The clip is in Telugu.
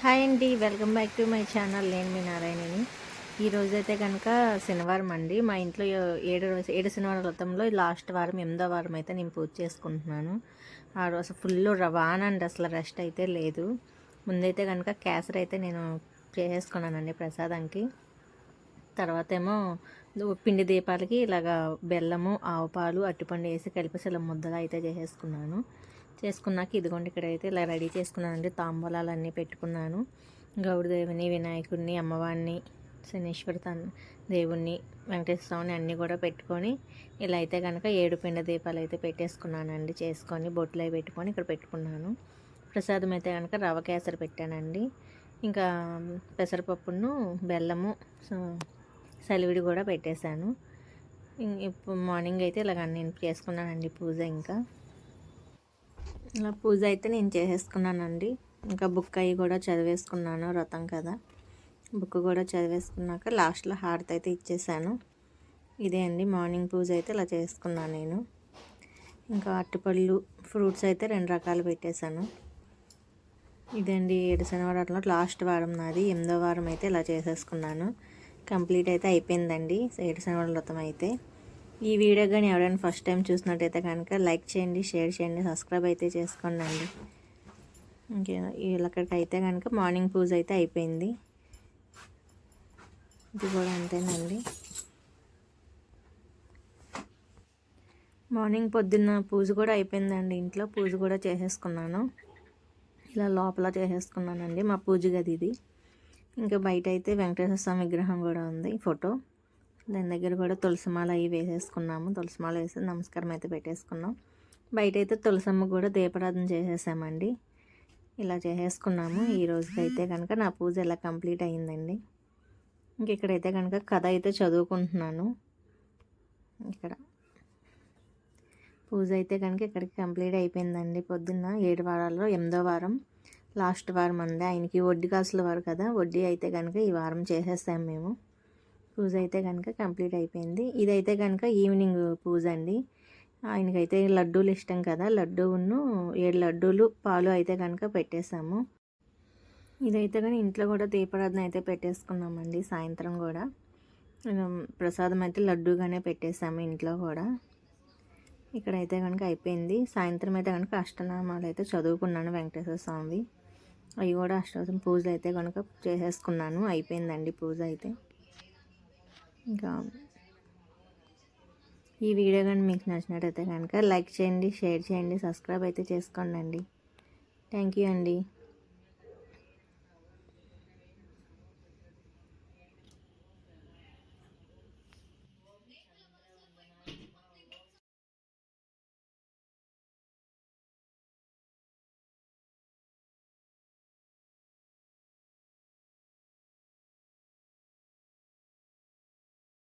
హాయ్ అండి, welcome back to my channel. నేను మీ నారాయణని. ఈరోజైతే కనుక శనివారం అండి. మా ఇంట్లో ఏడు శనివారం వ్రతంలో లాస్ట్ వారం 8వ వారం అయితే నేను పూజ చేసుకుంటున్నాను. ఆ రోజు ఫుల్ వాన అండి, అసలు రెస్ట్ అయితే లేదు. ముందైతే కనుక కేసరి అయితే నేను చేసేసుకున్నానండి ప్రసాదానికి. తర్వాత ఏమో పిండి దీపాలకి ఇలాగా బెల్లము, ఆవు పాలు, అరటిపండు వేసి కలిపేసి ఇలా ముద్దలా అయితే చేసేసుకున్నాను. చేసుకున్నాక ఇదిగోండి ఇక్కడైతే ఇలా రెడీ చేసుకున్నానండి. తాంబూలాలన్నీ పెట్టుకున్నాను. గౌడదేవిని, వినాయకుడిని, అమ్మవారిని, శనీశ్వర దేవుణ్ణి, వెంకటేశ్వర స్వామిని అన్నీ కూడా పెట్టుకొని ఇలా అయితే కనుక 7 పిండి దీపాలు అయితే పెట్టేసుకున్నానండి. చేసుకొని బొట్లు అవి పెట్టుకొని ఇక్కడ పెట్టుకున్నాను. ప్రసాదం అయితే కనుక రవ కేసరి పెట్టానండి. ఇంకా పెసరపప్పును, బెల్లము, సలివిడి కూడా పెట్టేశాను. ఇప్పుడు మార్నింగ్ అయితే ఇలాగ నేను చేసుకున్నానండి పూజ. ఇంకా ఇలా పూజ అయితే నేను చేసేసుకున్నానండి. ఇంకా బుక్ అయ్యి కూడా చదివేసుకున్నాను, వ్రతం కదా. బుక్ కూడా చదివేసుకున్నాక లాస్ట్లో హారతి అయితే ఇచ్చేసాను. ఇదే అండి మార్నింగ్ పూజ అయితే ఇలా చేసుకున్నాను నేను. ఇంకా అరటిపళ్ళు, ఫ్రూట్స్ అయితే 2 రకాలు పెట్టేశాను. ఇదండి 7 శనివారాల్లో లాస్ట్ వారం నాది. 8వ వారం అయితే ఇలా చేసేసుకున్నాను. కంప్లీట్ అయితే అయిపోయిందండి 7 శనివారాల వ్రతం అయితే. ఈ వీడియో కానీ ఎవరైనా ఫస్ట్ టైం చూసినట్టయితే కనుక లైక్ చేయండి, షేర్ చేయండి, సబ్స్క్రైబ్ అయితే చేసుకోండి. ఇంకే వీళ్ళక్కడికి అయితే కనుక మార్నింగ్ పూజ అయితే అయిపోయింది. ఇది కూడా అంతేనండి. మార్నింగ్ పొద్దున్న పూజ కూడా అయిపోయిందండి. ఇంట్లో పూజ కూడా చేసేసుకున్నాను. ఇలా లోపల చేసేసుకున్నానండి. మా పూజ గది ఇది. ఇంకా బయట అయితే వెంకటేశ్వర స్వామి విగ్రహం కూడా ఉంది, ఫోటో. దాని దగ్గర కూడా తులసిమాల అవి వేసేసుకున్నాము. తులసిమాల వేసి నమస్కారం అయితే పెట్టేసుకున్నాం. బయట అయితే తులసమ్మ కూడా దీపారాధన చేసేసామండి. ఇలా చేసేసుకున్నాము. ఈ రోజుకైతే కనుక నా పూజ ఇలా కంప్లీట్ అయ్యిందండి. ఇంక ఇక్కడైతే కనుక కథ అయితే చదువుకుంటున్నాను. ఇక్కడ పూజ అయితే కనుక ఇక్కడికి కంప్లీట్ అయిపోయిందండి. పొద్దున్న 7 వారాల్లో 8వ వారం లాస్ట్ వారం అండి. ఆయనకి వడ్డీ కాసుల వారు కదా, వడ్డీ అయితే కనుక ఈ వారం చేసేస్తాం మేము. పూజ అయితే కనుక కంప్లీట్ అయిపోయింది. ఇదైతే కనుక ఈవినింగ్ పూజ అండి. ఆయనకైతే లడ్డూలు ఇష్టం కదా, లడ్డూను 7 లడ్డూలు, పాలు అయితే కనుక పెట్టేశాము. ఇదైతే కానీ ఇంట్లో కూడా దీపారాధన అయితే పెట్టేసుకున్నామండి. సాయంత్రం కూడా ప్రసాదం అయితే లడ్డూగానే పెట్టేశాము ఇంట్లో కూడా. ఇక్కడైతే కనుక అయిపోయింది. సాయంత్రం అయితే కనుక అష్టనామాలు అయితే చదువుకున్నాను వెంకటేశ్వర స్వామి. అవి కూడా అష్టోత్తరం పూజలు అయితే కనుక చేసేసుకున్నాను. అయిపోయిందండి పూజ అయితే. ఇంకా ఈ వీడియో కానీ మీకు నచ్చినట్టయితే కనుక లైక్ చేయండి, షేర్ చేయండి, సబ్స్క్రైబ్ అయితే చేసుకోండి అండి. థ్యాంక్ యూ అండి.